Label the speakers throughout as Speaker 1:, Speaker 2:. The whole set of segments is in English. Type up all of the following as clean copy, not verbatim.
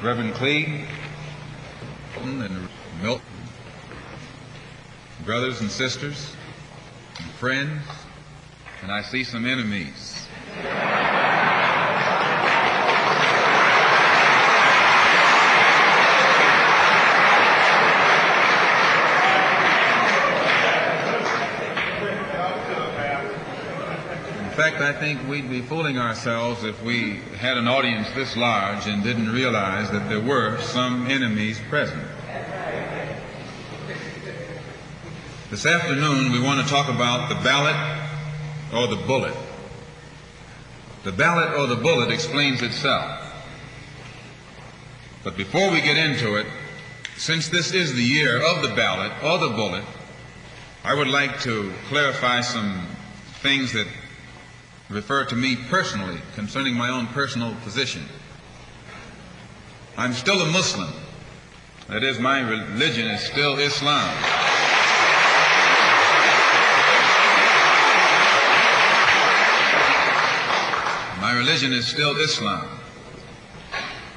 Speaker 1: Reverend Cleave and Milton, brothers and sisters and friends, and I see some enemies. In fact, I think we'd be fooling ourselves if we had an audience this large and didn't realize that there were some enemies present. This afternoon, we want to talk about the ballot or the bullet. The ballot or the bullet explains itself. But before we get into it, since this is the year of the ballot or the bullet, I would like to clarify some things that refer to me personally concerning my own personal position. I'm still a Muslim. That is, my religion is still Islam. My religion is still Islam.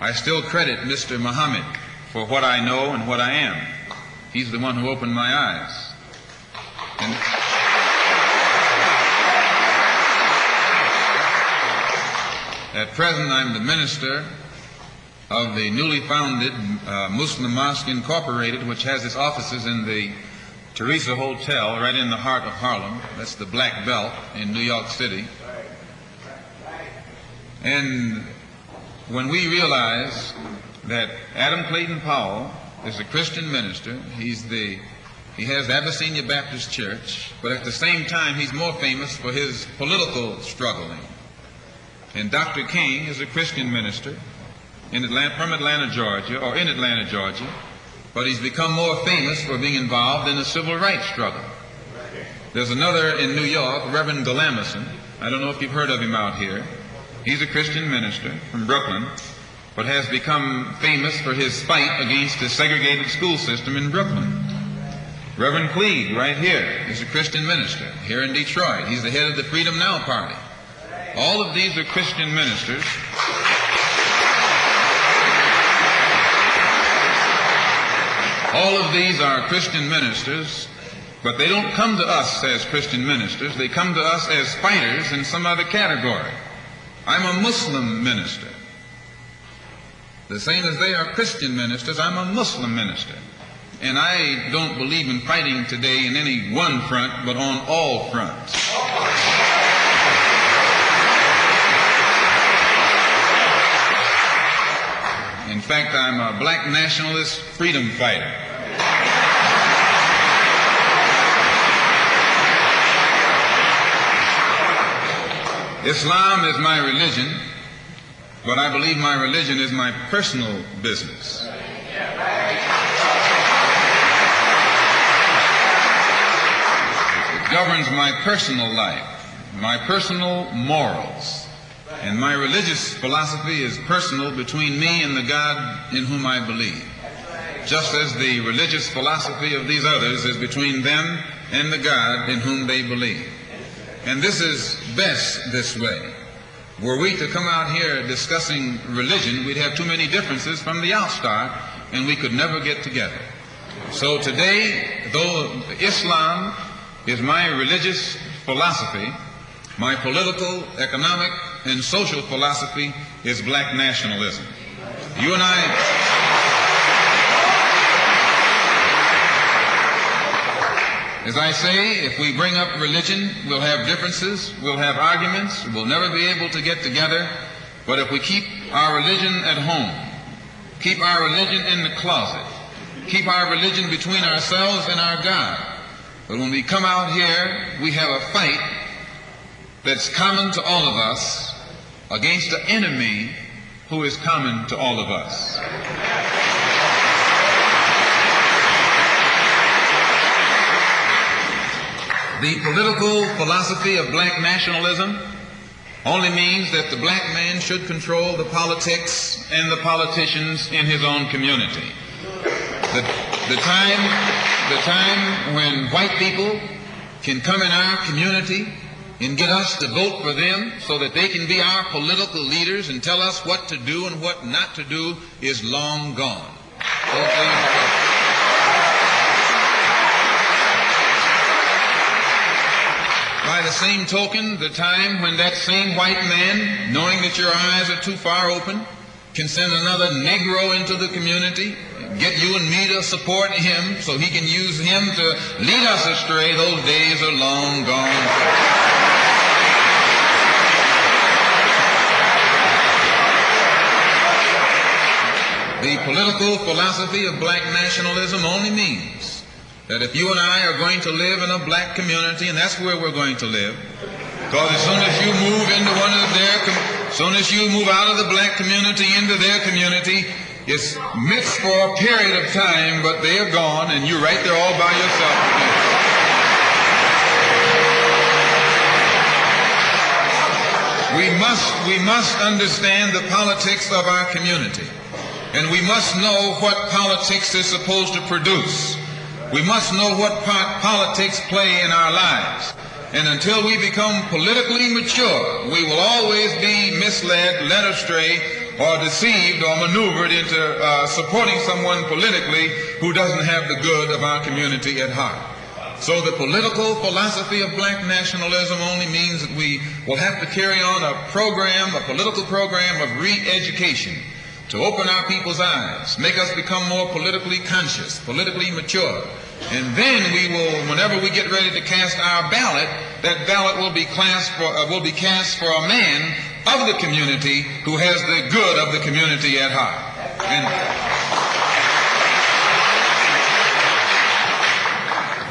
Speaker 1: I still credit Mr. Muhammad for what I know and what I am. He's the one who opened my eyes. And at present, I'm the minister of the newly founded Muslim Mosque Incorporated, which has its offices in the Teresa Hotel right in the heart of Harlem. That's the Black Belt in New York City. And when we realize that Adam Clayton Powell is a Christian minister, he has Abyssinia Baptist Church, but at the same time he's more famous for his political struggling. And Dr. King is a Christian minister from Atlanta, Georgia, but he's become more famous for being involved in the civil rights struggle. There's another in New York, Reverend Galamison. I don't know if you've heard of him out here. He's a Christian minister from Brooklyn, but has become famous for his fight against the segregated school system in Brooklyn. Reverend Cleave, right here, is a Christian minister here in Detroit. He's the head of the Freedom Now Party. All of these are Christian ministers. All of these are Christian ministers, but they don't come to us as Christian ministers. They come to us as fighters in some other category. I'm a Muslim minister. The same as they are Christian ministers, I'm a Muslim minister. And I don't believe in fighting today in any one front, but on all fronts. In fact, I'm a black nationalist freedom fighter. Islam is my religion, but I believe my religion is my personal business. It governs my personal life, my personal morals, and my religious philosophy is personal between me and the God in whom I believe, just as the religious philosophy of these others is between them and the God in whom they believe. And this is best this way. Were we to come out here discussing religion, we'd have too many differences from the outstart, and we could never get together. So today, though Islam is my religious philosophy, my political, economic, and social philosophy is black nationalism. You and I... As I say, if we bring up religion, we'll have differences, we'll have arguments, we'll never be able to get together. But if we keep our religion at home, keep our religion in the closet, keep our religion between ourselves and our God, but when we come out here, we have a fight that's common to all of us against the enemy who is common to all of us. The political philosophy of black nationalism only means that the black man should control the politics and the politicians in his own community. The time when white people can come in our community, and get us to vote for them so that they can be our political leaders and tell us what to do and what not to do is long gone. Those days are over. By the same token, the time when that same white man, knowing that your eyes are too far open, can send another Negro into the community, get you and me to support him so he can use him to lead us astray, those days are long gone. The political philosophy of black nationalism only means that if you and I are going to live in a black community, and that's where we're going to live, because as soon as you move into as soon as you move out of the black community into their community, it's mixed for a period of time, but they are gone, and you're right there all by yourself again. We must understand the politics of our community, and we must know what politics is supposed to produce. We must know what part politics play in our lives. And until we become politically mature, we will always be misled, led astray, or deceived or maneuvered into supporting someone politically who doesn't have the good of our community at heart. So the political philosophy of black nationalism only means that we will have to carry on a political program of re-education to open our people's eyes, make us become more politically conscious, politically mature. And then we will, whenever we get ready to cast our ballot, that ballot will be cast for a man of the community who has the good of the community at heart. And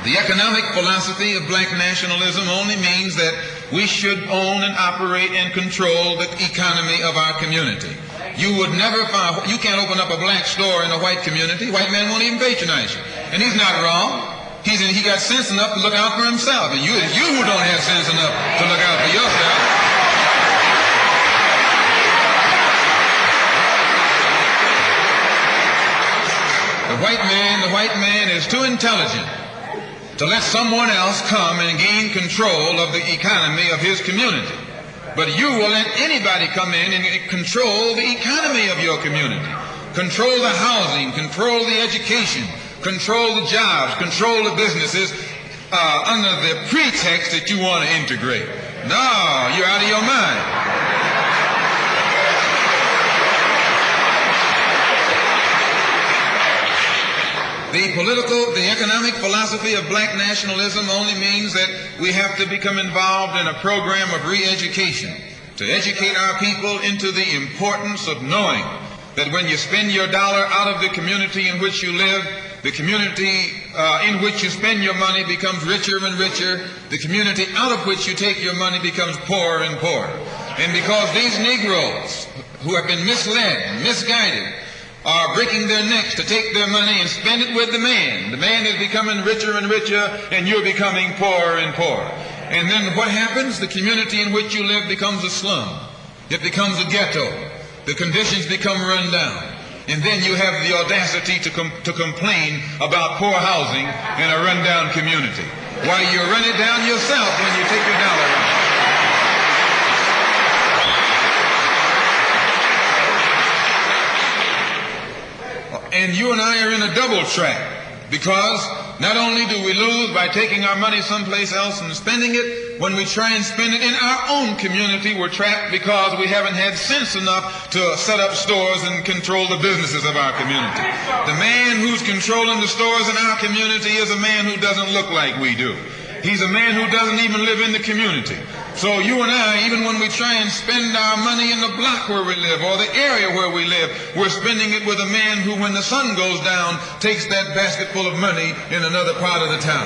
Speaker 1: the economic philosophy of black nationalism only means that we should own and operate and control the economy of our community. You would never find, you can't open up a black store in a white community. White man won't even patronize you. And he's not wrong. He got sense enough to look out for himself. And you who don't have sense enough to look out for yourself. The white man is too intelligent to let someone else come and gain control of the economy of his community. But you will let anybody come in and control the economy of your community. Control the housing, control the education, control the jobs, control the businesses under the pretext that you want to integrate. No, you're out of your mind. The economic philosophy of black nationalism only means that we have to become involved in a program of re-education to educate our people into the importance of knowing that when you spend your dollar out of the community in which you live, the community in which you spend your money becomes richer and richer. The community out of which you take your money becomes poorer and poorer. And because these Negroes who have been misled, misguided, are breaking their necks to take their money and spend it with the man. The man is becoming richer and richer, and you're becoming poorer and poorer. And then what happens? The community in which you live becomes a slum. It becomes a ghetto. The conditions become run down. And then you have the audacity to complain about poor housing in a run-down community. Why, you run it down yourself when you take your dollar out. And you and I are in a double trap, because not only do we lose by taking our money someplace else and spending it, when we try and spend it in our own community, we're trapped because we haven't had sense enough to set up stores and control the businesses of our community. The man who's controlling the stores in our community is a man who doesn't look like we do. He's a man who doesn't even live in the community. So you and I, even when we try and spend our money in the block where we live or the area where we live, we're spending it with a man who, when the sun goes down, takes that basket full of money in another part of the town.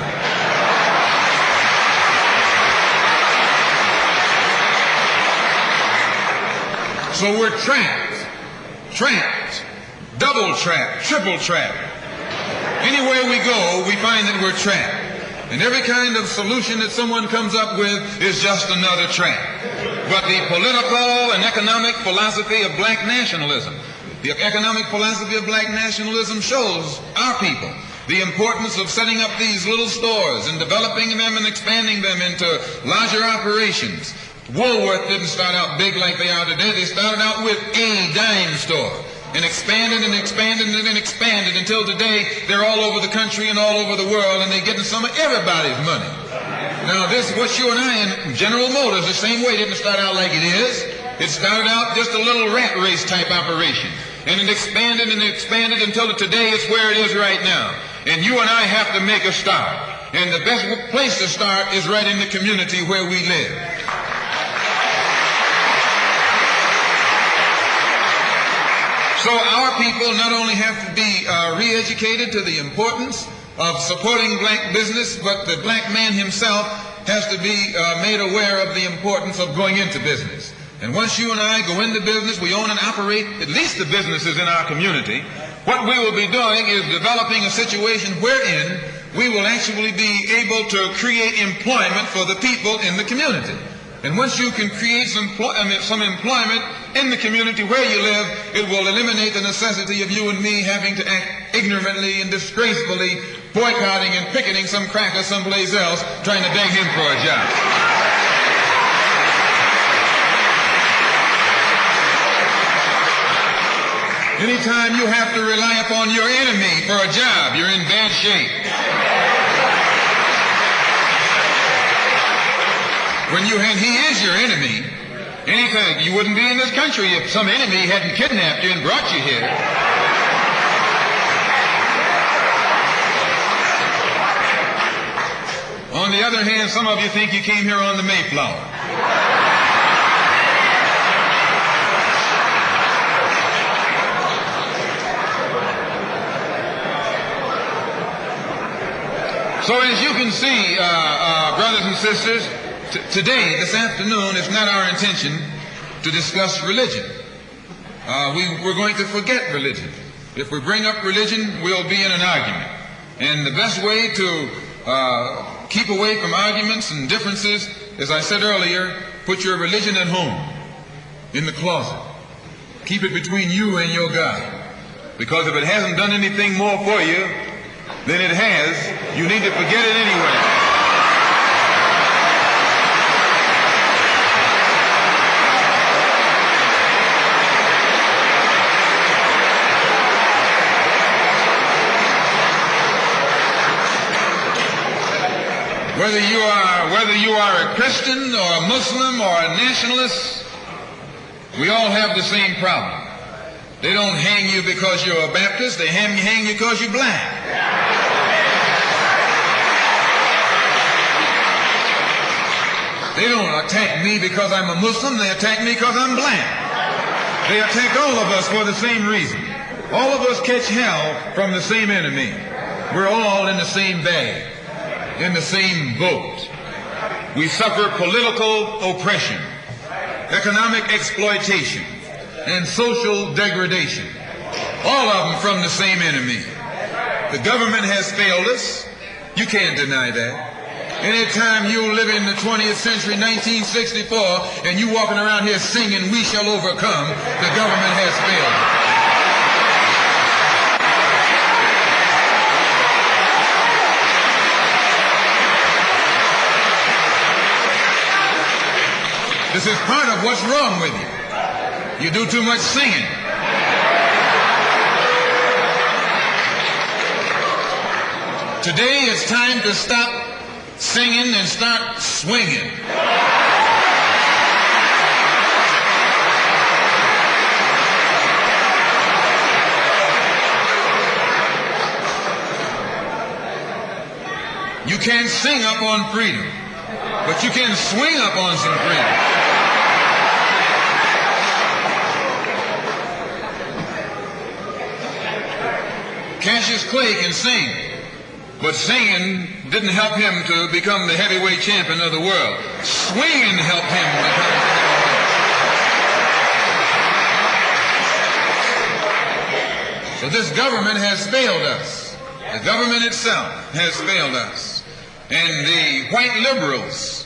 Speaker 1: So we're trapped, double trapped, triple trapped. Anywhere we go, we find that we're trapped. And every kind of solution that someone comes up with is just another trap. But the political and economic philosophy of black nationalism, the economic philosophy of black nationalism shows our people the importance of setting up these little stores and developing them and expanding them into larger operations. Woolworth didn't start out big like they are today. They started out with a dime store and expanded and expanded and expanded until today they're all over the country and all over the world, and they're getting some of everybody's money. Now this, what you and I in General Motors, the same way, didn't start out like it is. It started out just a little rat race type operation, and it expanded and expanded until today it's where it is right now. And you and I have to make a start. And the best place to start is right in the community where we live. So our people not only have to be re-educated to the importance of supporting black business, but the black man himself has to be made aware of the importance of going into business. And once you and I go into business, we own and operate at least the businesses in our community. What we will be doing is developing a situation wherein we will actually be able to create employment for the people in the community. And once you can create some employment in the community where you live, it will eliminate the necessity of you and me having to act ignorantly and disgracefully, boycotting and picketing some cracker someplace else, trying to beg him for a job. Anytime you have to rely upon your enemy for a job, you're in bad shape. And he is your enemy. Anytime, you wouldn't be in this country if some enemy hadn't kidnapped you and brought you here. On the other hand, some of you think you came here on the Mayflower. So as you can see, brothers and sisters, today, this afternoon, it's not our intention to discuss religion. We're going to forget religion. If we bring up religion, we'll be in an argument. And the best way to keep away from arguments and differences, as I said earlier, put your religion at home, in the closet. Keep it between you and your God. Because if it hasn't done anything more for you than it has, you need to forget it anyway. Whether you are a Christian or a Muslim or a nationalist, we all have the same problem. They don't hang you because you're a Baptist, they hang you because you're black. They don't attack me because I'm a Muslim, they attack me because I'm black. They attack all of us for the same reason. All of us catch hell from the same enemy. We're all in the same bag, in the same boat. We suffer political oppression, economic exploitation, and social degradation. All of them from the same enemy. The government has failed us. You can't deny that. Anytime you live in the 20th century, 1964, and you walking around here singing, "We shall overcome," the government has failed us. This is part of what's wrong with you. You do too much singing. Today it's time to stop singing and start swinging. You can't sing up on freedom, but you can swing up on some freedom. Cassius Clay can sing, but singing didn't help him to become the heavyweight champion of the world. Swinging helped him become the heavyweight. So this government has failed us. The government itself has failed us. And the white liberals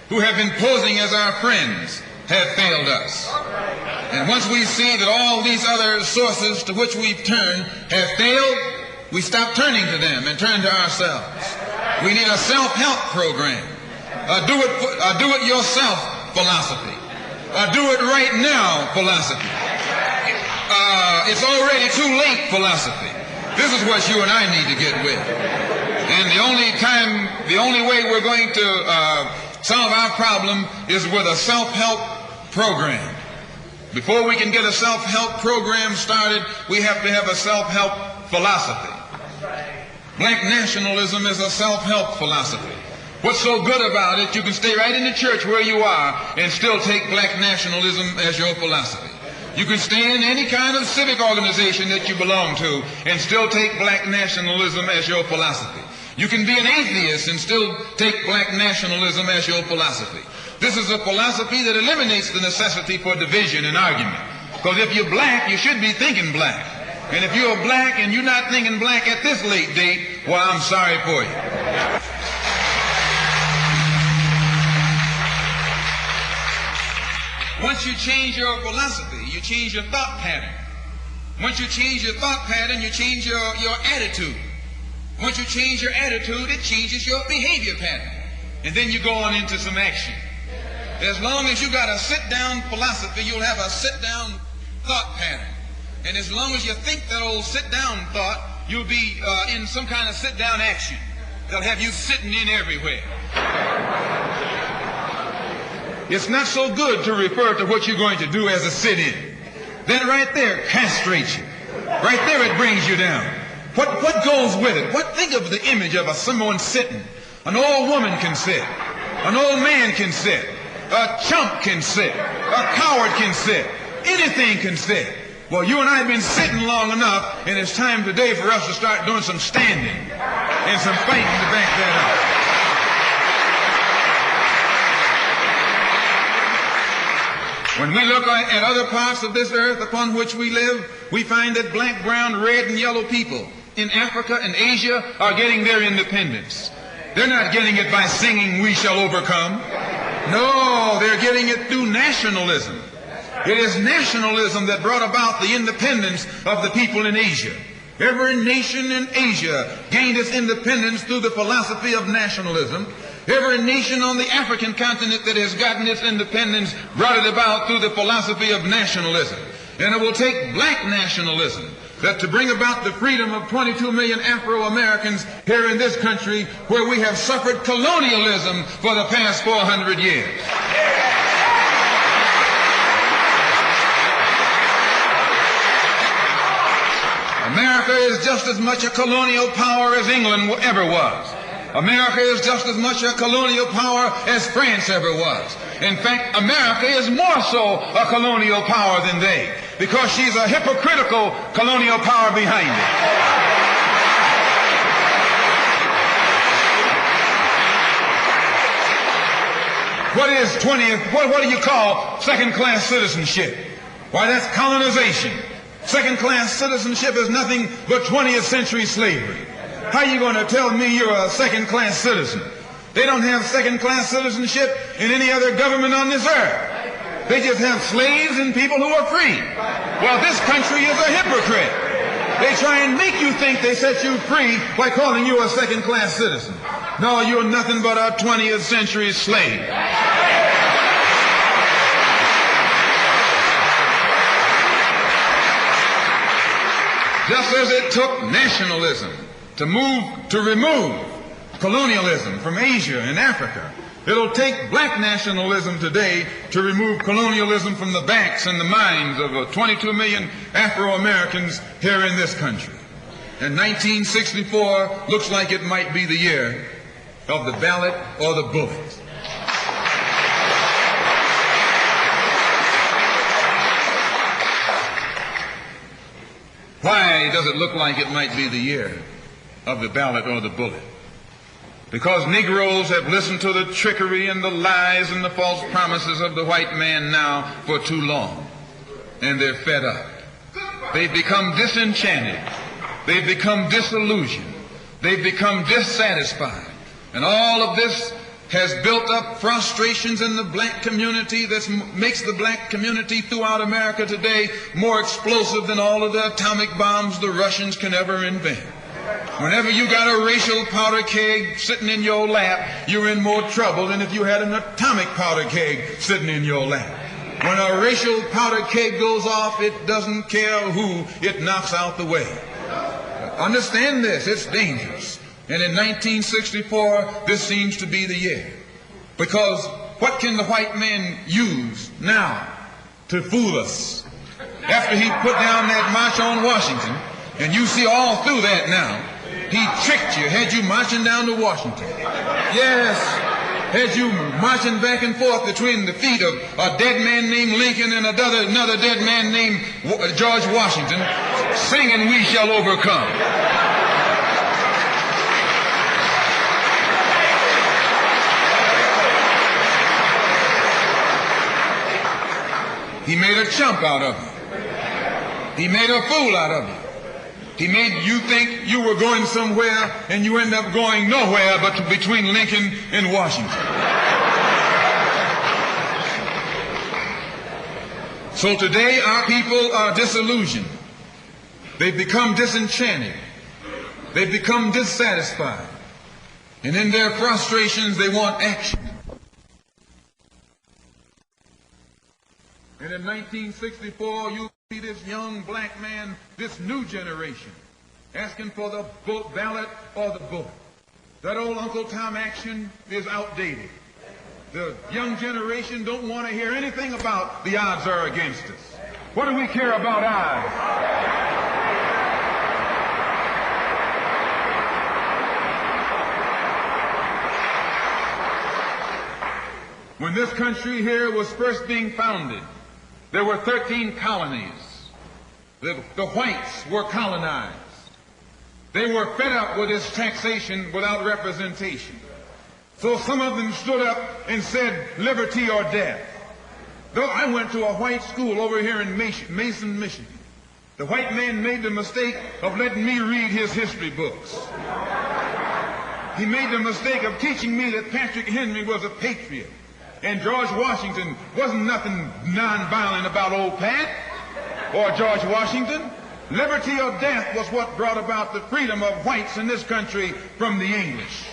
Speaker 1: who have been posing as our friends have failed us. And once we see that all these other sources to which we've turned have failed, we stop turning to them and turn to ourselves. We need a self-help program, a do-it-yourself philosophy, a do-it-right-now philosophy. It's already too late philosophy. This is what you and I need to get with. And the only way we're going to solve our problem is with a self-help program. Before we can get a self-help program started, we have to have a self-help philosophy. Black nationalism is a self-help philosophy. What's so good about it, you can stay right in the church where you are and still take black nationalism as your philosophy. You can stay in any kind of civic organization that you belong to and still take black nationalism as your philosophy. You can be an atheist and still take black nationalism as your philosophy. This is a philosophy that eliminates the necessity for division and argument. Because if you're black, you should be thinking black. And if you're black and you're not thinking black at this late date, well, I'm sorry for you. Once you change your philosophy, you change your thought pattern. Once you change your thought pattern, you change your attitude. Once you change your attitude, it changes your behavior pattern. And then you go on into some action. As long as you got a sit-down philosophy, you'll have a sit-down thought pattern. And as long as you think that old sit-down thought, you'll be in some kind of sit-down action. They'll have you sitting in everywhere. It's not so good to refer to what you're going to do as a sit-in. Then right there castrates you. Right there it brings you down. What goes with it? Think of the image of someone sitting. An old woman can sit. An old man can sit. A chump can sit. A coward can sit. Anything can sit. Well, you and I have been sitting long enough, and it's time today for us to start doing some standing and some fighting to back that up. When we look at other parts of this earth upon which we live, we find that black, brown, red, and yellow people in Africa and Asia are getting their independence. They're not getting it by singing, "We shall overcome." No, they're getting it through nationalism. It is nationalism that brought about the independence of the people in Asia. Every nation in Asia gained its independence through the philosophy of nationalism. Every nation on the African continent that has gotten its independence brought it about through the philosophy of nationalism. And it will take black nationalism to bring about the freedom of 22 million Afro-Americans here in this country, where we have suffered colonialism for the past 400 years. America is just as much a colonial power as England ever was. America is just as much a colonial power as France ever was. In fact, America is more so a colonial power than they, because she's a hypocritical colonial power behind it. What do you call second-class citizenship? Why, that's colonization. Second-class citizenship is nothing but 20th century slavery. How are you going to tell me you're a second-class citizen? They don't have second-class citizenship in any other government on this earth. They just have slaves and people who are free. Well, this country is a hypocrite. They try and make you think they set you free by calling you a second-class citizen. No, you're nothing but a 20th century slave. Just as it took nationalism to remove colonialism from Asia and Africa, it'll take black nationalism today to remove colonialism from the backs and the minds of 22 million Afro-Americans here in this country. And 1964 looks like it might be the year of the ballot or the bullet. Why does it look like it might be the year of the ballot or the bullet? Because Negroes have listened to the trickery and the lies and the false promises of the white man now for too long. And they're fed up. They've become disenchanted. They've become disillusioned. They've become dissatisfied. And all of this has built up frustrations in the black community that makes the black community throughout America today more explosive than all of the atomic bombs the Russians can ever invent. Whenever you got a racial powder keg sitting in your lap, you're in more trouble than if you had an atomic powder keg sitting in your lap. When a racial powder keg goes off, it doesn't care who it knocks out the way. Understand this, it's dangerous. And in 1964, this seems to be the year. Because what can the white man use now to fool us? After he put down that march on Washington, and you see all through that now, he tricked you, had you marching down to Washington. Yes, had you marching back and forth between the feet of a dead man named Lincoln and another dead man named George Washington, singing "We Shall Overcome." He made a chump out of you. He made a fool out of you. He made you think you were going somewhere, and you end up going nowhere but between Lincoln and Washington. So today our people are disillusioned. They've become disenchanted. They've become dissatisfied. And in their frustrations, they want action. And in 1964, you see this young black man, this new generation, asking for the ballot or the bullet. That old Uncle Tom action is outdated. The young generation don't want to hear anything about the odds are against us. What do we care about odds? When this country here was first being founded, there were 13 colonies. The whites were colonized. They were fed up with this taxation without representation. So some of them stood up and said, liberty or death. Though I went to a white school over here in Mason, Michigan. The white man made the mistake of letting me read his history books. He made the mistake of teaching me that Patrick Henry was a patriot. And George Washington wasn't nothing nonviolent about old Pat or George Washington. Liberty or death was what brought about the freedom of whites in this country from the English.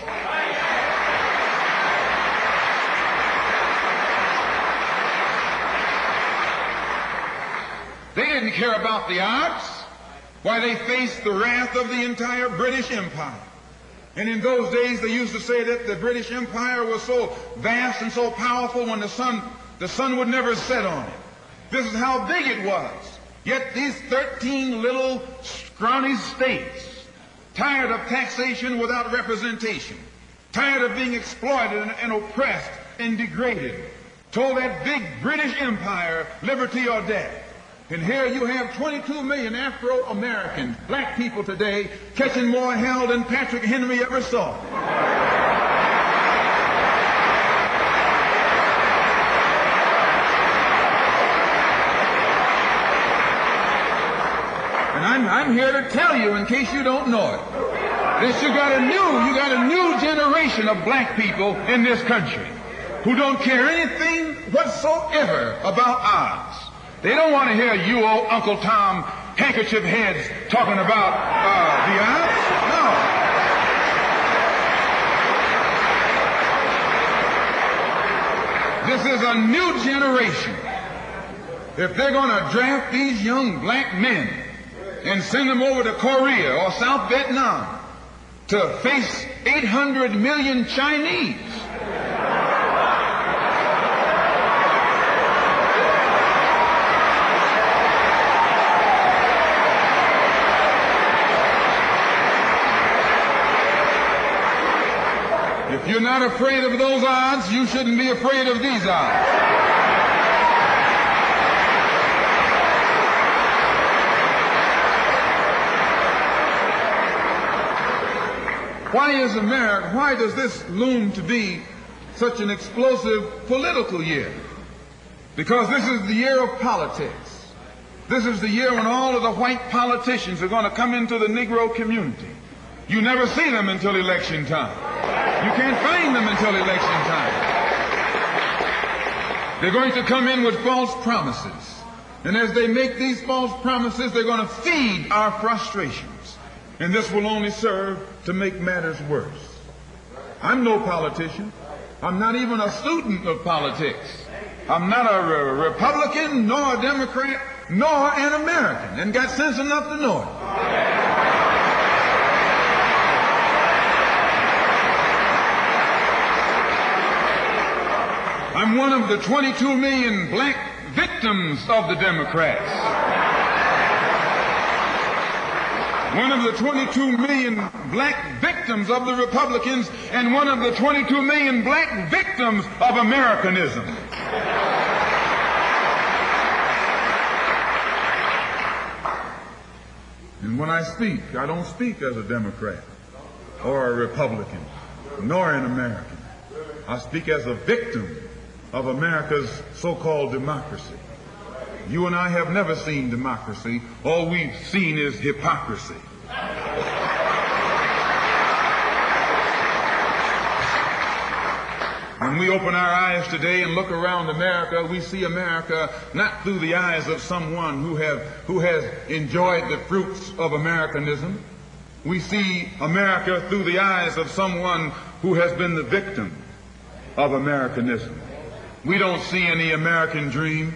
Speaker 1: They didn't care about the odds. Why, they faced the wrath of the entire British Empire. And in those days, they used to say that the British Empire was so vast and so powerful when the sun would never set on it. This is how big it was. Yet these 13 little scrawny states, tired of taxation without representation, tired of being exploited and oppressed and degraded, told that big British Empire, liberty or death. And here you have 22 million Afro-Americans, black people today, catching more hell than Patrick Henry ever saw. And I'm here to tell you, in case you don't know it, that you got a new generation of black people in this country who don't care anything whatsoever about odds. They don't want to hear you old Uncle Tom handkerchief heads talking about the odds. No. This is a new generation. If they're going to draft these young black men and send them over to Korea or South Vietnam to face 800 million Chinese, if you're not afraid of those odds, you shouldn't be afraid of these odds. Why does this loom to be such an explosive political year? Because this is the year of politics. This is the year when all of the white politicians are going to come into the Negro community. You never see them until election time. You can't find them until election time. They're going to come in with false promises. And as they make these false promises, they're going to feed our frustrations.
Speaker 2: And this will only serve to make matters worse. I'm no politician. I'm not even a student of politics. I'm not a Republican, nor a Democrat, nor an American, and got sense enough to know it. I'm one of the 22 million black victims of the Democrats. One of the 22 million black victims of the Republicans, and one of the 22 million black victims of Americanism. And when I speak, I don't speak as a Democrat or a Republican, nor an American. I speak as a victim of America's so-called democracy. You and I have never seen democracy. All we've seen is hypocrisy. When we open our eyes today and look around America, we see America not through the eyes of someone who has enjoyed the fruits of Americanism. We see America through the eyes of someone who has been the victim of Americanism. We don't see any American dream.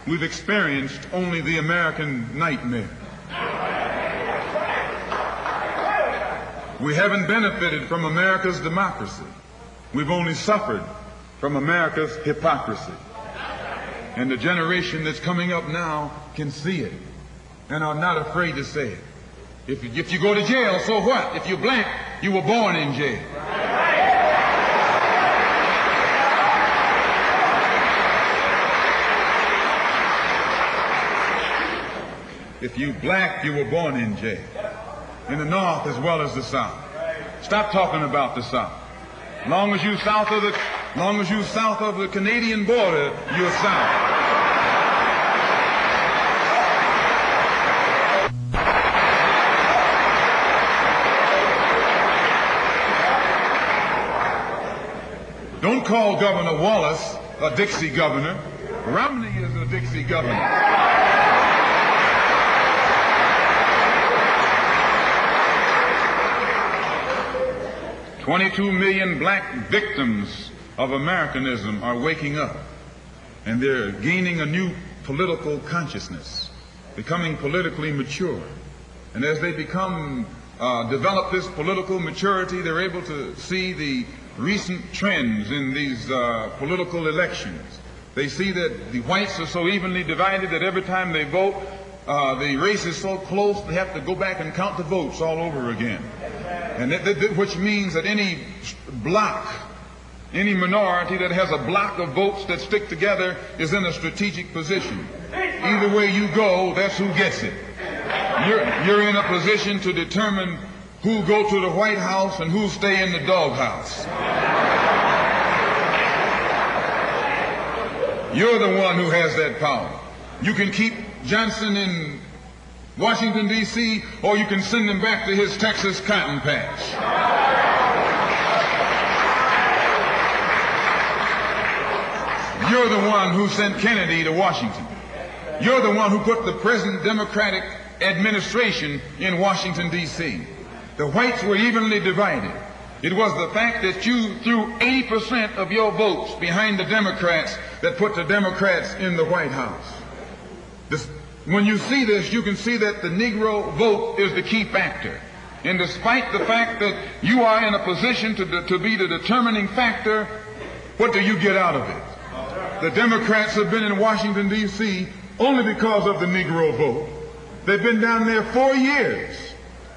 Speaker 2: We've experienced only the American nightmare. We haven't benefited from America's democracy. We've only suffered from America's hypocrisy. And the generation that's coming up now can see it and are not afraid to say it. If you go to jail, so what? If you're black, you were born in jail. If you black, you were born in jail. In the North as well as the South. Stop talking about the South. Long as you south of the Canadian border, you're South. Don't call Governor Wallace a Dixie governor. Romney is a Dixie governor. 22 million black victims of Americanism are waking up, and they're gaining a new political consciousness, becoming politically mature. And as they develop this political maturity, they're able to see the recent trends in these political elections. They see that the whites are so evenly divided that every time they vote, the race is so close they have to go back and count the votes all over again. And which means that any block, any minority that has a block of votes that stick together is in a strategic position. Either way you go, that's who gets it. You're in a position to determine who go to the White House and who stay in the doghouse. You're the one who has that power. You can keep Johnson in Washington, D.C., or you can send him back to his Texas cotton patch. You're the one who sent Kennedy to Washington. You're the one who put the present Democratic administration in Washington, D.C. The whites were evenly divided. It was the fact that you threw 80% of your votes behind the Democrats that put the Democrats in the White House. When you see this, you can see that the Negro vote is the key factor. And despite the fact that you are in a position to be the determining factor, what do you get out of it? The Democrats have been in Washington, D.C. only because of the Negro vote. They've been down there 4 years.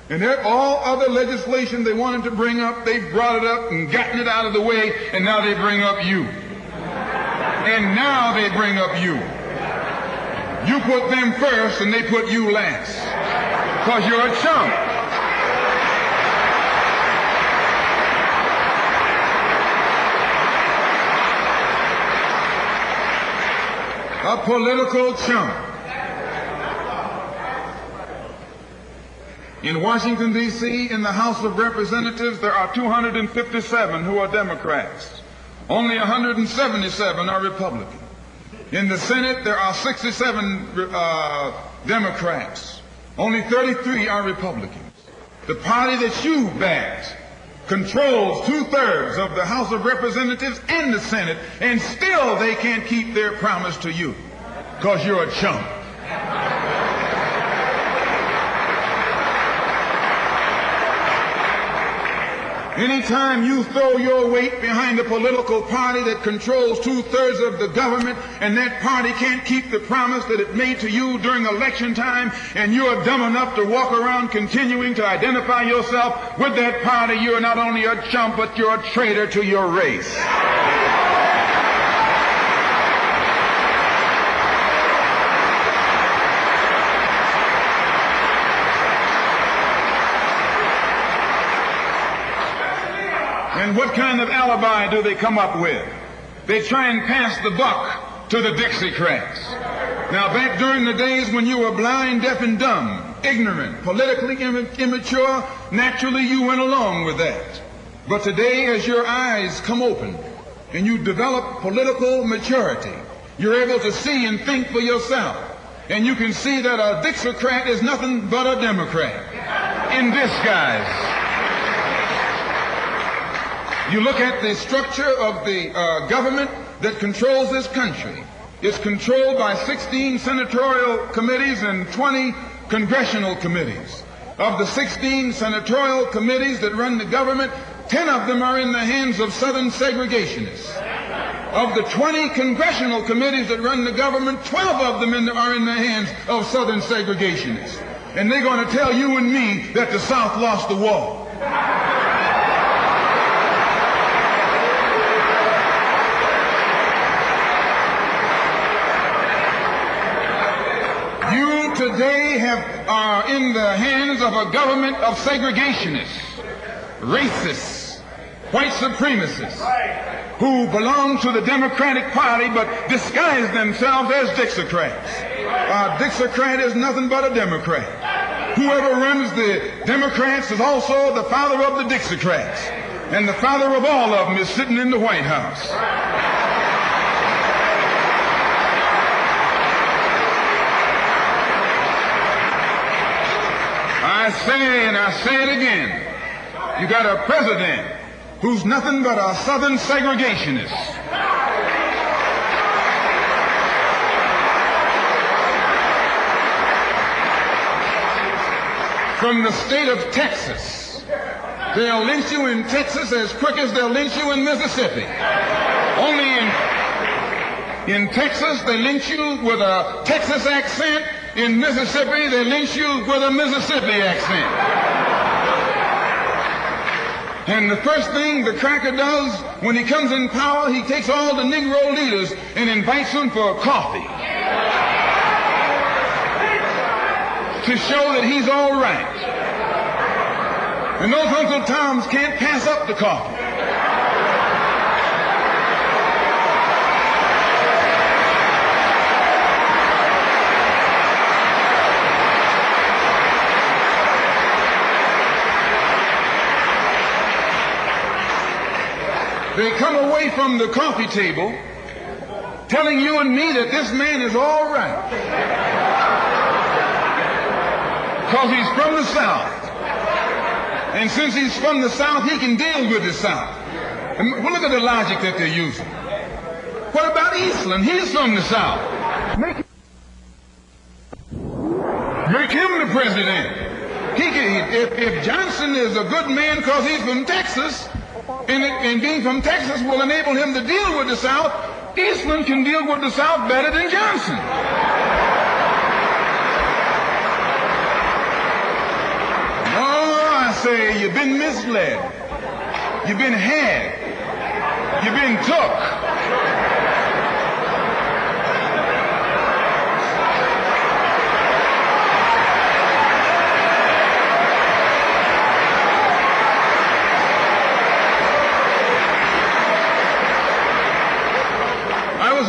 Speaker 2: And all other legislation they wanted to bring up, they brought it up and gotten it out of the way, and now they bring up you. And now they bring up you. You put them first and they put you last. Because you're a chump. A political chump. In Washington, D.C., in the House of Representatives, there are 257 who are Democrats. Only 177 are Republicans. In the Senate, there are 67 Democrats. Only 33 are Republicans. the party that you backed, controls 2/3 of the House of Representatives and the Senate, and still they can't keep their promise to you because you're a chump. Anytime you throw your weight behind a political party that controls 2/3 of the government, and that party can't keep the promise that it made to you during election time, and you're dumb enough to walk around continuing to identify yourself with that party, you're not only a chump, but you're a traitor to your race. And what kind of alibi do they come up with? They try and pass the buck to the Dixiecrats. Now, back during the days when you were blind, deaf, and dumb, ignorant, politically immature, naturally you went along with that. But today, as your eyes come open and you develop political maturity, you're able to see and think for yourself. And you can see that a Dixiecrat is nothing but a Democrat in disguise. You look at the structure of the government that controls this country. It's controlled by 16 senatorial committees and 20 congressional committees. Of the 16 senatorial committees that run the government, 10 of them are in the hands of Southern segregationists. Of the 20 congressional committees that run the government, 12 of them are in the hands of Southern segregationists. And they're going to tell you and me that the South lost the war. You today are in the hands of a government of segregationists, racists, white supremacists, who belong to the Democratic Party but disguise themselves as Dixiecrats. A Dixiecrat is nothing but a Democrat. Whoever runs the Democrats is also the father of the Dixiecrats, and the father of all of them is sitting in the White House. I say, and I say it again, you got a president who's nothing but a Southern segregationist. From the state of Texas. They'll lynch you in Texas as quick as they'll lynch you in Mississippi. Only in Texas they lynch you with a Texas accent. In Mississippi, they lynch you with a Mississippi accent. And the first thing the cracker does when he comes in power, he takes all the Negro leaders and invites them for coffee to show that he's all right. And those Uncle Toms can't pass up the coffee. They come away from the coffee table telling you and me that this man is all right because he's from the South. And since he's from the South, he can deal with the South. And look at the logic that they're using. What about Eastland? He's from the South. Make him the president. If Johnson is a good man because he's from Texas, and being from Texas will enable him to deal with the South, Eastland can deal with the South better than Johnson. Oh, I say, you've been misled. You've been had. You've been took.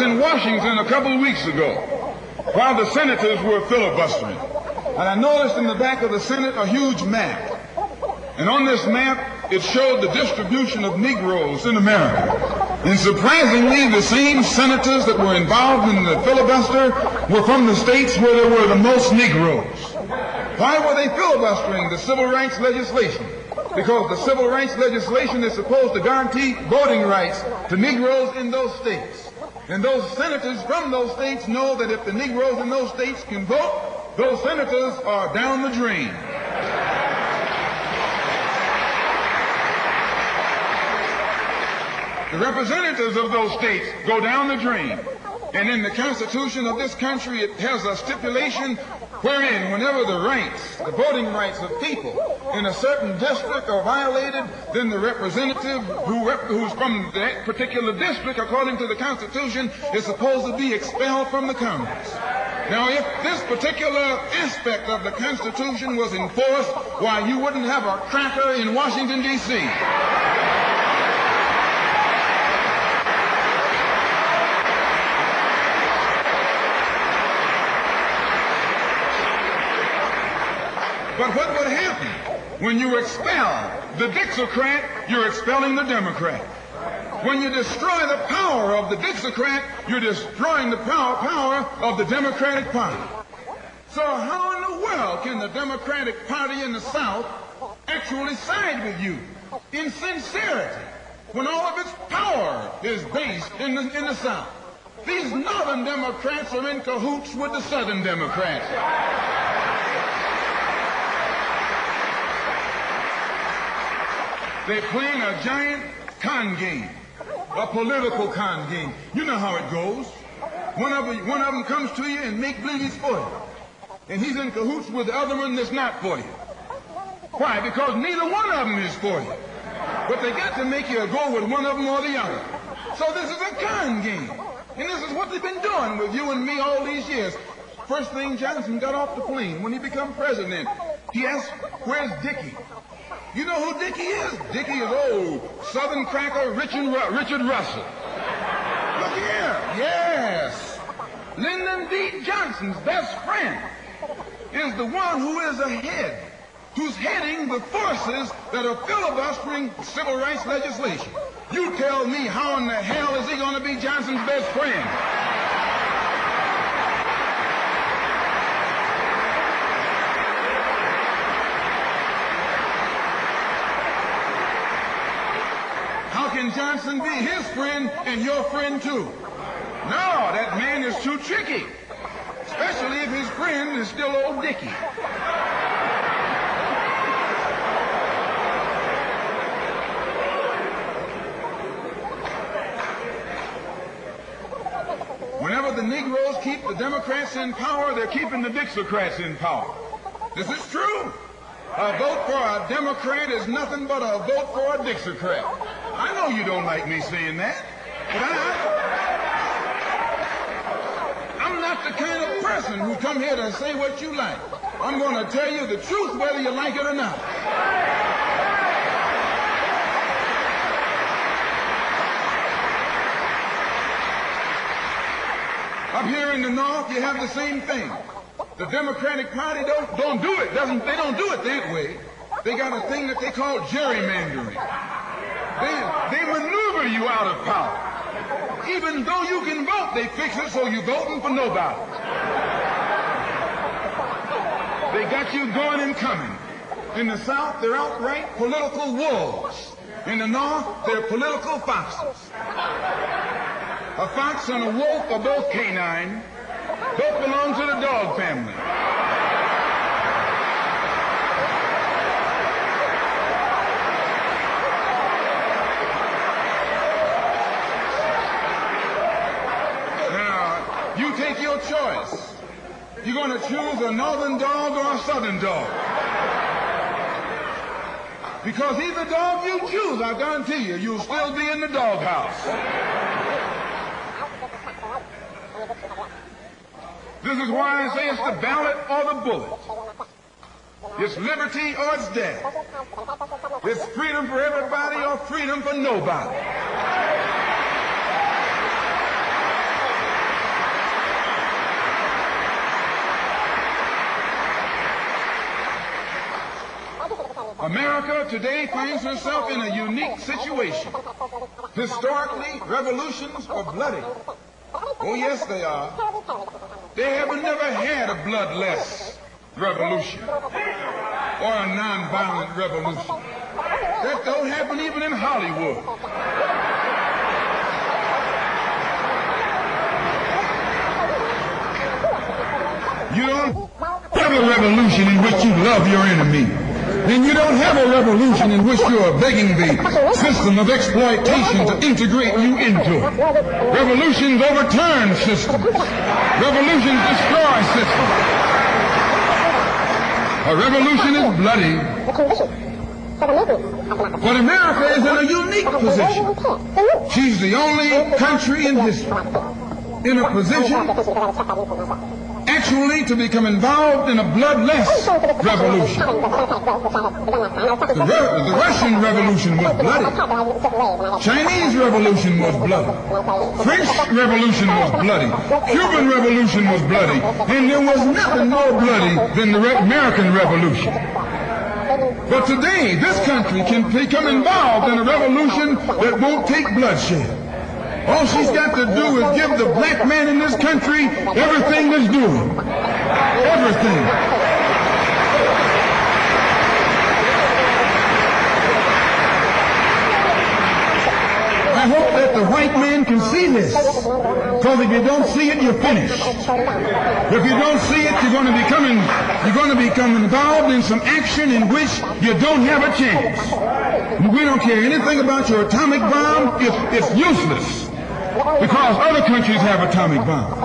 Speaker 2: In Washington a couple of weeks ago while the senators were filibustering, and I noticed in the back of the Senate a huge map, and on this map it showed the distribution of Negroes in America. And surprisingly, the same senators that were involved in the filibuster were from the states where there were the most Negroes. Why were they filibustering the civil rights legislation? Because the civil rights legislation is supposed to guarantee voting rights to Negroes in those states. And those senators from those states know that if the Negroes in those states can vote, those senators are down the drain. The representatives of those states go down the drain. And in the Constitution of this country, it has a stipulation wherein whenever the rights, the voting rights of people in a certain district are violated, then the representative who's from that particular district, according to the Constitution, is supposed to be expelled from the Congress. Now, if this particular aspect of the Constitution was enforced, why, you wouldn't have a cracker in Washington, D.C. But what would happen when you expel the Dixiecrat? You're expelling the Democrat. When you destroy the power of the Dixiecrat, you're destroying the power of the Democratic Party. So how in the world can the Democratic Party in the South actually side with you in sincerity when all of its power is based in the South? These Northern Democrats are in cahoots with the Southern Democrats. They're playing a giant con game, a political con game. You know how it goes. One of them comes to you and make believe he's for you. And he's in cahoots with the other one that's not for you. Why? Because neither one of them is for you. But they got to make you go with one of them or the other. So this is a con game. And this is what they've been doing with you and me all these years. First thing Johnson got off the plane when he became president, he asked, "Where's Dickie?" You know who Dickie is? Dickie is old Southern cracker Richard Russell. Look here. Yes. Lyndon B. Johnson's best friend is the one who is ahead, who's heading the forces that are filibustering civil rights legislation. You tell me, how in the hell is he going to be Johnson's best friend? How can Johnson be his friend and your friend too? No, that man is too tricky, especially if his friend is still old Dickie. Whenever the Negroes keep the Democrats in power, they're keeping the Dixiecrats in power. This is true. A vote for a Democrat is nothing but a vote for a Dixiecrat. I know you don't like me saying that, but I'm not the kind of person who come here to say what you like. I'm going to tell you the truth whether you like it or not. Up here in the North, you have the same thing. The Democratic Party don't do it. They don't do it that way. They got a thing that they call gerrymandering. They maneuver you out of power. Even though you can vote, they fix it so you're voting for nobody. They got you going and coming. In the South, they're outright political wolves. In the North, they're political foxes. A fox and a wolf are both canine. Both belong to the dog family. Now, you take your choice. You're going to choose a northern dog or a southern dog. Because either dog you choose, I guarantee you, you'll still be in the doghouse. This is why I say it's the ballot or the bullet. It's liberty or it's death. It's freedom for everybody or freedom for nobody. America today finds herself in a unique situation. Historically, revolutions are bloody. Oh, yes, they are. They have never had a bloodless revolution or a nonviolent revolution. That don't happen even in Hollywood. You don't have a revolution in which you love your enemy. And you don't have a revolution in which you are begging the system of exploitation to integrate you into it. Revolutions overturn systems. Revolutions destroy systems. A revolution is bloody. But America is in a unique position. She's the only country in history in a position actually to become involved in a bloodless revolution. The Russian Revolution was bloody. Chinese Revolution was bloody. French Revolution was bloody. Cuban Revolution was bloody. And there was nothing more bloody than the American Revolution. But today, this country can become involved in a revolution that won't take bloodshed. All she's got to do is give the black man in this country everything that's due him. Everything. I hope that the white man can see this. Because if you don't see it, you're finished. If you don't see it, you're going to become involved in some action in which you don't have a chance. We don't care anything about your atomic bomb. It's useless. Because other countries have atomic bombs.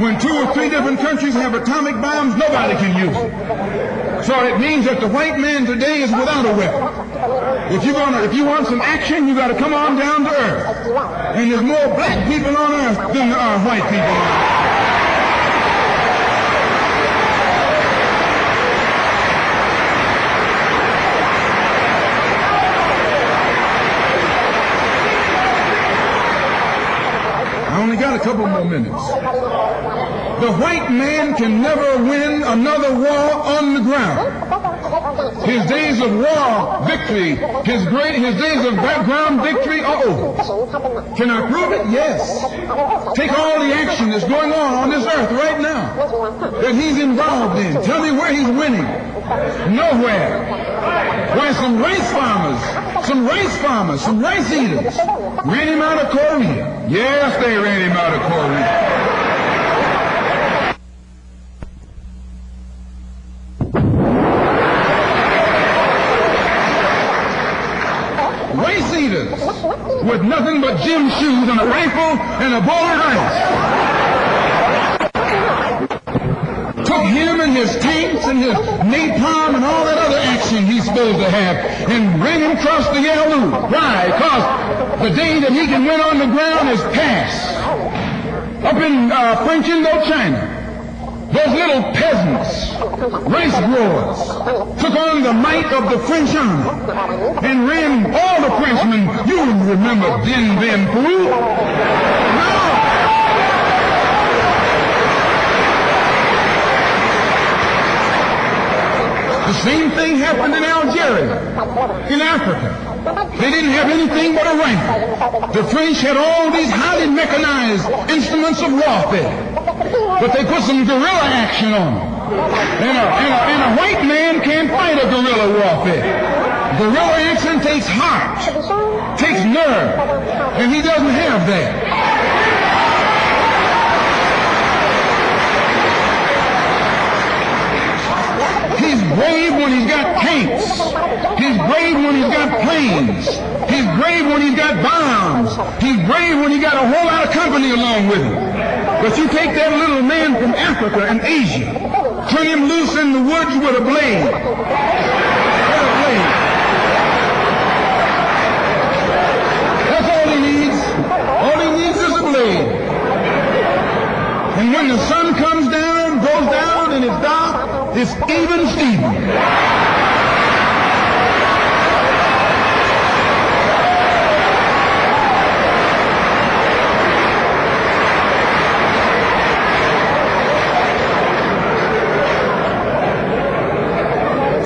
Speaker 2: When 2 or 3 different countries have atomic bombs, nobody can use it. So it means that the white man today is without a weapon. If you want some action, you got to come on down to earth. And there's more black people on earth than there are white people on earth. I only got a couple more minutes. The white man can never win another war on the ground. His days of war victory, his days of background victory are over. Can I prove it? Yes. Take all the action that's going on this earth right now that he's involved in. Tell me where he's winning. Nowhere. Why some rice farmers, some rice eaters ran him out of Korea. Yes, they ran him out of Korea. Rice eaters with nothing but gym shoes and a rifle and a bowl of rice. Took him and his tanks and his napalm and all that other action he's supposed to have and ran him across the Yalu. Why? Because the day that he can win on the ground is past. Up in French Indochina, those little peasants, rice growers, took on the might of the French army and ran all the Frenchmen. You remember Dien Bien Phu? No! The same thing happened in Algeria, in Africa. They didn't have anything but a rifle. The French had all these highly mechanized instruments of warfare, but they put some guerrilla action on them. And a white man can't fight a guerrilla warfare. Guerrilla action takes heart, takes nerve, and he doesn't have that. He's brave when he's got tanks. He's brave when he's got planes. He's brave when he's got bombs. He's brave when he got a whole lot of company along with him. But you take that little man from Africa and Asia, turn him loose in the woods with a blade. With a blade. That's all he needs. All he needs is a blade. And when the sun comes down, goes down, and it's dark, it's even Steven.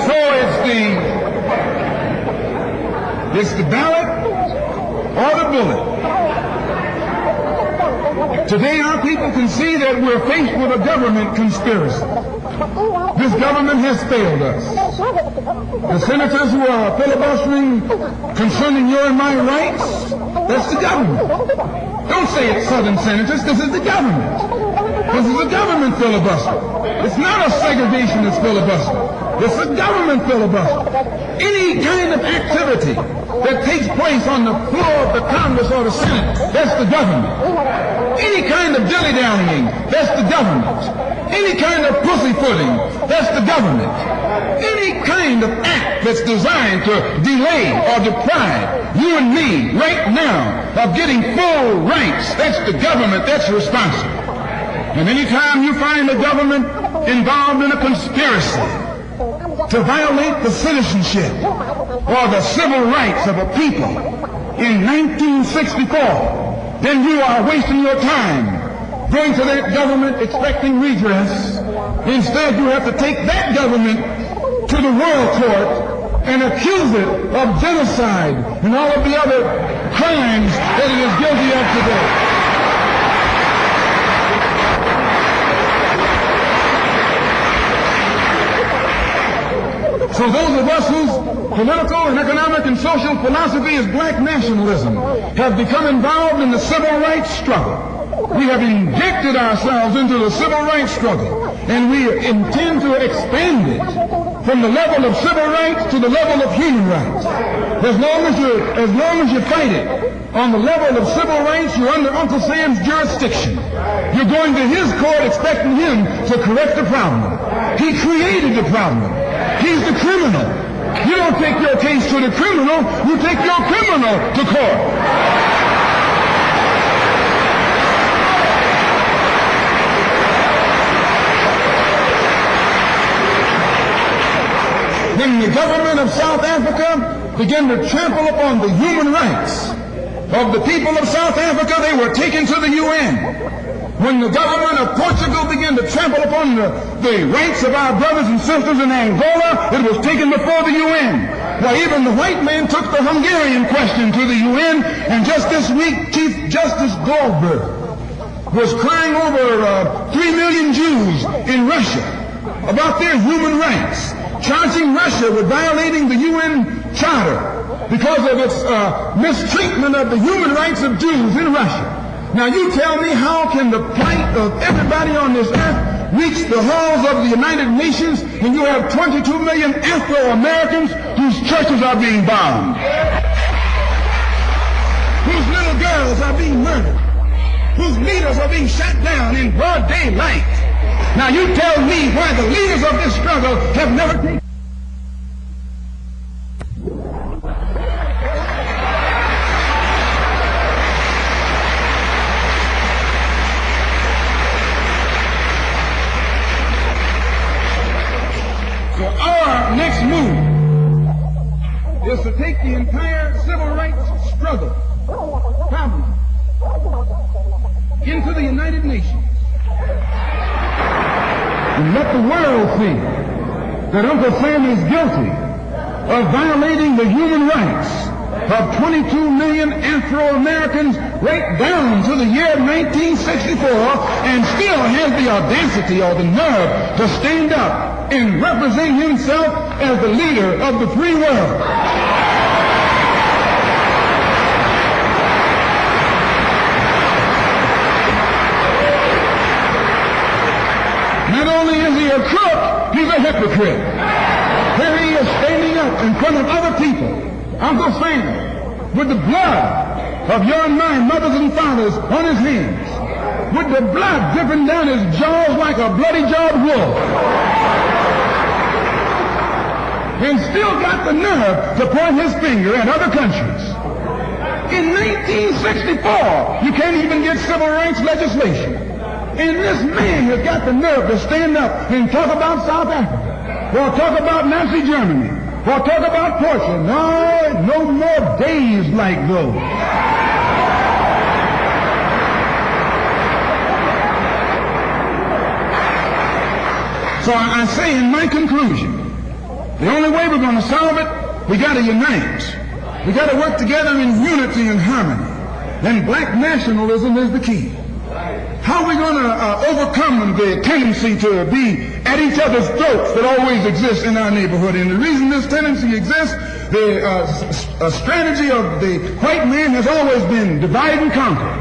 Speaker 2: So it's the ballot or the bullet. Today our people can see that we're faced with a government conspiracy. This government has failed us. The senators who are filibustering concerning your and my rights, that's the government. Don't say it's Southern senators. This is the government. This is a government filibuster. It's not a segregationist filibuster. It's a government filibuster. Any kind of activity that takes place on the floor of the Congress or the Senate, that's the government. Any kind of dilly-dallying, that's the government. Any kind of pussyfooting, that's the government. Any kind of act that's designed to delay or deprive you and me right now of getting full rights, that's the government that's responsible. And anytime you find the government involved in a conspiracy to violate the citizenship or the civil rights of a people in 1964, then you are wasting your time going to that government expecting redress. Instead, you have to take that government to the World Court and accuse it of genocide and all of the other crimes that it is guilty of today. So those of us whose political and economic and social philosophy is black nationalism have become involved in the civil rights struggle. We have injected ourselves into the civil rights struggle, and we intend to expand it from the level of civil rights to the level of human rights. As long as you fight it on the level of civil rights, you're under Uncle Sam's jurisdiction. You're going to his court expecting him to correct the problem. He created the problem. He's the criminal. You don't take your case to the criminal, you take your criminal to court. When the government of South Africa began to trample upon the human rights of the people of South Africa, they were taken to the UN. When the government of Portugal began to trample upon the rights of our brothers and sisters in Angola, it was taken before the UN. Why, even the white man took the Hungarian question to the UN, and just this week, Chief Justice Goldberg was crying over 3 million Jews in Russia about their human rights, charging Russia with violating the UN Charter because of its mistreatment of the human rights of Jews in Russia. Now you tell me, how can the plight of everybody on this earth reach the halls of the United Nations when you have 22 million Afro-Americans whose churches are being bombed, whose little girls are being murdered, whose leaders are being shot down in broad daylight? Now you tell me why the leaders of this struggle have never taken. So our next move is to take the entire civil rights struggle problem into the United Nations and let the world see that Uncle Sam is guilty of violating the human rights of 22 million Afro-Americans right down to the year 1964, and still has the audacity or the nerve to stand up and represent himself as the leader of the free world. Not only is he a crook, he's a hypocrite. Here he is standing up in front of other people, Uncle Sam, with the blood of your and my mothers and fathers on his hands, with the blood dripping down his jaws like a bloody-jawed wolf, and still got the nerve to point his finger at other countries. In 1964, you can't even get civil rights legislation. And this man has got the nerve to stand up and talk about South Africa, or talk about Nazi Germany, or talk about Portugal. No more days like those. So I say in my conclusion, the only way we're going to solve it, we got to unite. We got to work together in unity and harmony. And black nationalism is the key. How are we going to overcome the tendency to be at each other's throats that always exists in our neighborhood? And the reason this tendency exists, the strategy of the white man has always been divide and conquer.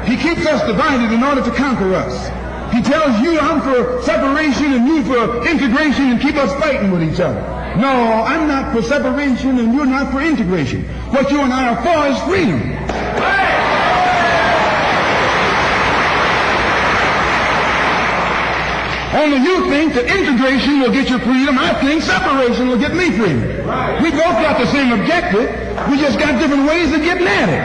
Speaker 2: He keeps us divided in order to conquer us. He tells you, I'm for separation and you for integration, and keep us fighting with each other. No, I'm not for separation and you're not for integration. What you and I are for is freedom. Only you think that integration will get you freedom. I think separation will get me freedom. We both got the same objective. We just got different ways of getting at it.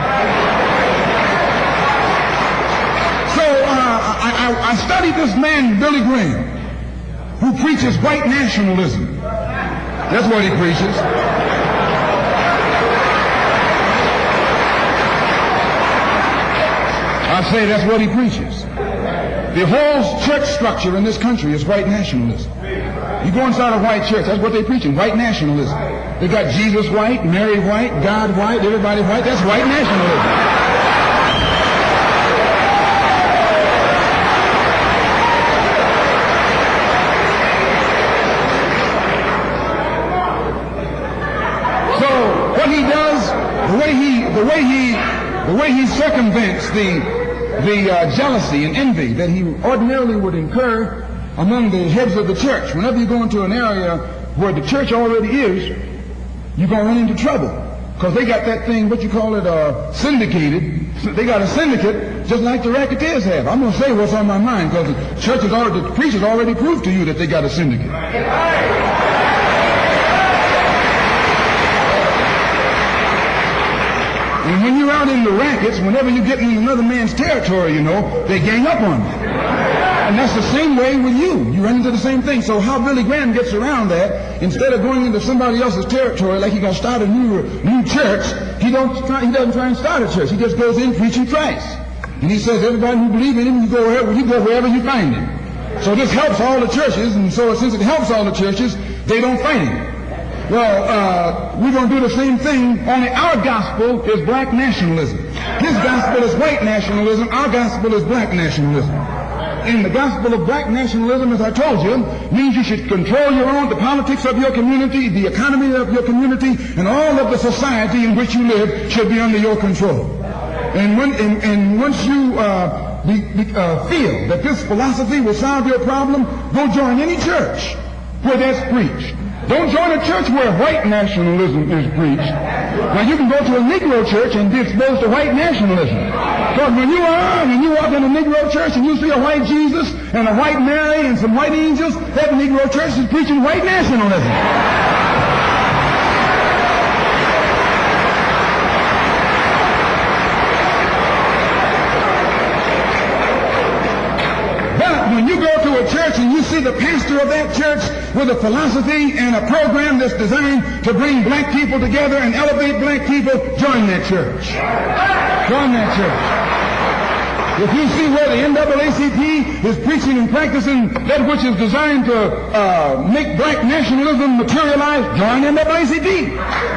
Speaker 2: So I studied this man, Billy Graham, who preaches white nationalism. That's what he preaches. I say that's what he preaches. The whole church structure in this country is white nationalism. You go inside a white church, that's what they're preaching, white nationalism. They got Jesus white, Mary white, God white, everybody white. That's white nationalism. So what he does, the way he circumvents the jealousy and envy that he ordinarily would incur among the heads of the church. Whenever you go into an area where the church already is, you're going to run into trouble. Because they got that thing, what you call it, syndicated. They got a syndicate just like the racketeers have. I'm going to say what's on my mind because the preachers already proved to you that they got a syndicate. And when you're out in the rackets, whenever you get in another man's territory, you know, they gang up on you. And that's the same way with you. You run into the same thing. So how Billy Graham gets around that, instead of going into somebody else's territory like he's going to start a new church, he doesn't try and start a church. He just goes in preaching Christ. And he says everybody who believes in him, you go wherever you find him. So this helps all the churches, and so since it helps all the churches, they don't fight him. Well, we're going to do the same thing, only our gospel is black nationalism. His gospel is white nationalism. Our gospel is black nationalism. And the gospel of black nationalism, as I told you, means you should control the politics of your community, the economy of your community, and all of the society in which you live should be under your control. And once you feel that this philosophy will solve your problem, go join any church where that's preached. Don't join a church where white nationalism is preached. Now you can go to a Negro church and be exposed to white nationalism. Because when you walk in a Negro church and you see a white Jesus and a white Mary and some white angels, that Negro church is preaching white nationalism. When you go to a church and you see the pastor of that church with a philosophy and a program that's designed to bring black people together and elevate black people, join that church. Join that church. If you see where the NAACP is preaching and practicing that which is designed to make black nationalism materialize, join NAACP.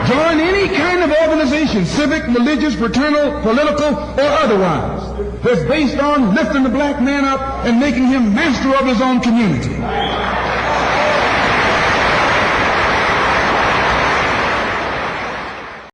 Speaker 2: Join any kind of organization, civic, religious, fraternal, political, or otherwise, that's based on lifting the black man up and making him master of his own community.